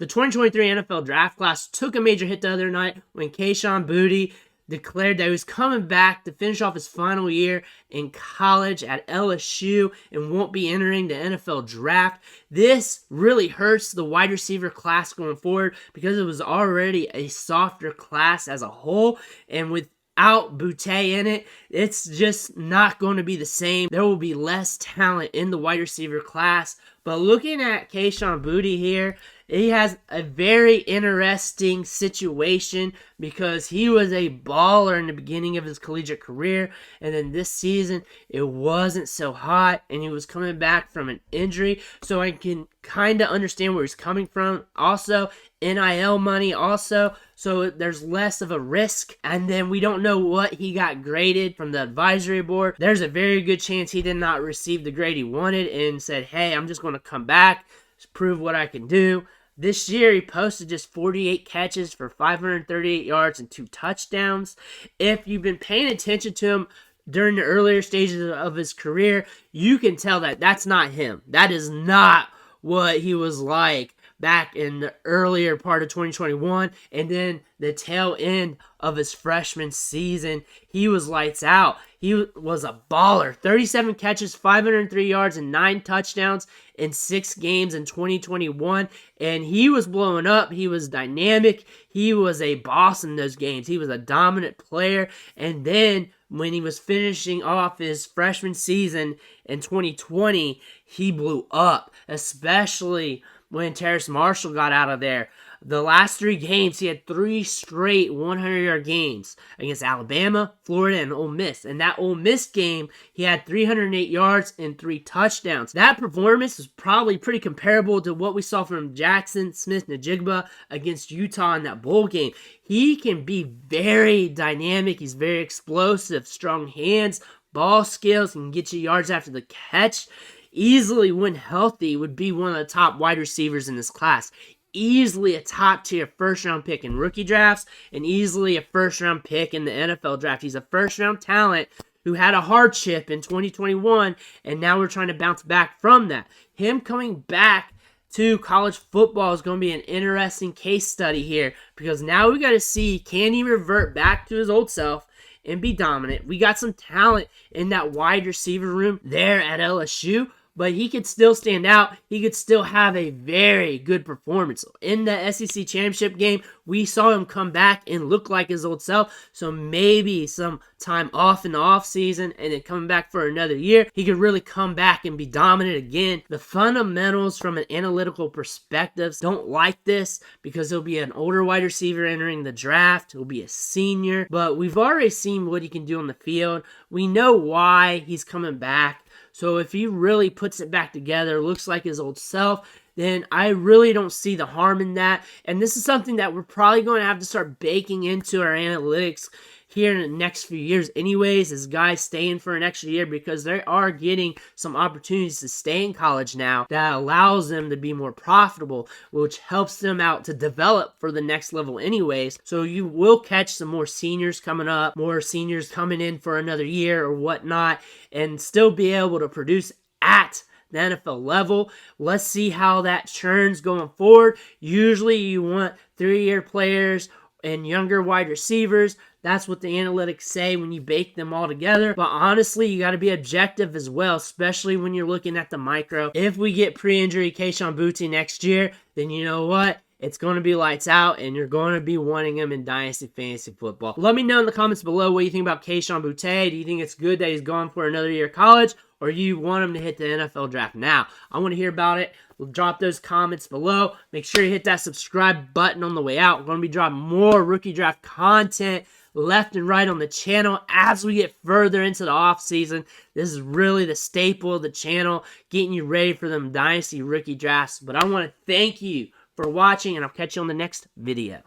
The 2023 NFL draft class took a major hit the other night when Kayshon Boutte declared that he was coming back to finish off his final year in college at LSU and won't be entering the NFL draft. This really hurts the wide receiver class going forward because it was already a softer class as a whole, and without Boutte in it, it's just not going to be the same. There will be less talent in the wide receiver class. But looking at Kayshon Boutte here, he has a very interesting situation because he was a baller in the beginning of his collegiate career, and then this season it wasn't so hot, and he was coming back from an injury, so I can kind of understand where he's coming from. Also, NIL money also, so there's less of a risk, and then we don't know what he got graded from the advisory board. There's a very good chance he did not receive the grade he wanted and said, hey, I'm just going to come back, prove what I can do. This year, he posted just 48 catches for 538 yards and 2 touchdowns. If you've been paying attention to him during the earlier stages of his career, you can tell that that's not him. That is not what he was like back in the earlier part of 2021, and then the tail end of his freshman season, he was lights out. He was a baller. 37 catches, 503 yards, and 9 touchdowns in 6 games in 2021, and he was blowing up. He was dynamic. He was a boss in those games. He was a dominant player, and then when he was finishing off his freshman season in 2020, he blew up, especially when Terrace Marshall got out of there. The last 3 games, he had 3 straight 100-yard games against Alabama, Florida, and Ole Miss. In that Ole Miss game, he had 308 yards and 3 touchdowns. That performance was probably pretty comparable to what we saw from Jackson Smith-Njigba against Utah in that bowl game. He can be very dynamic. He's very explosive, strong hands, ball skills, and can get you yards after the catch. Easily, when healthy, would be one of the top wide receivers in this class. Easily a top-tier first-round pick in rookie drafts, and easily a first-round pick in the NFL draft. He's a first-round talent who had a hardship in 2021, and now we're trying to bounce back from that. Him coming back to college football is going to be an interesting case study here, because now we got to see, can he revert back to his old self and be dominant? We got some talent in that wide receiver room there at LSU, but he could still stand out. He could still have a very good performance. In the SEC championship game, we saw him come back and look like his old self. So maybe some time off in the offseason and then coming back for another year, he could really come back and be dominant again. The fundamentals from an analytical perspective don't like this because he'll be an older wide receiver entering the draft. He'll be a senior, but we've already seen what he can do on the field. We know why he's coming back. So if he really puts it back together, looks like his old self, then I really don't see the harm in that. And this is something that we're probably going to have to start baking into our analytics here in the next few years anyways, as guys staying for an extra year, because they are getting some opportunities to stay in college now that allows them to be more profitable, which helps them out to develop for the next level anyways. So you will catch some more seniors coming up, more seniors coming in for another year or whatnot, and still be able to produce at the NFL level. Let's see how that churns going forward. Usually you want 3-year players and younger wide receivers. That's what the analytics say when you bake them all together. But honestly, you got to be objective as well, especially when you're looking at the micro. If we get pre-injury Kayshon Boutte next year, then you know what? It's going to be lights out, and you're going to be wanting him in Dynasty Fantasy Football. Let me know in the comments below what you think about Kayshon Boutte. Do you think it's good that he's gone for another year of college, or you want him to hit the NFL draft now? I want to hear about it. Drop those comments below. Make sure you hit that subscribe button on the way out. We're going to be dropping more rookie draft content left and right on the channel as we get further into the off season. This is really the staple of the channel, getting you ready for them Dynasty rookie drafts. But I want to thank you for watching, and I'll catch you on the next video.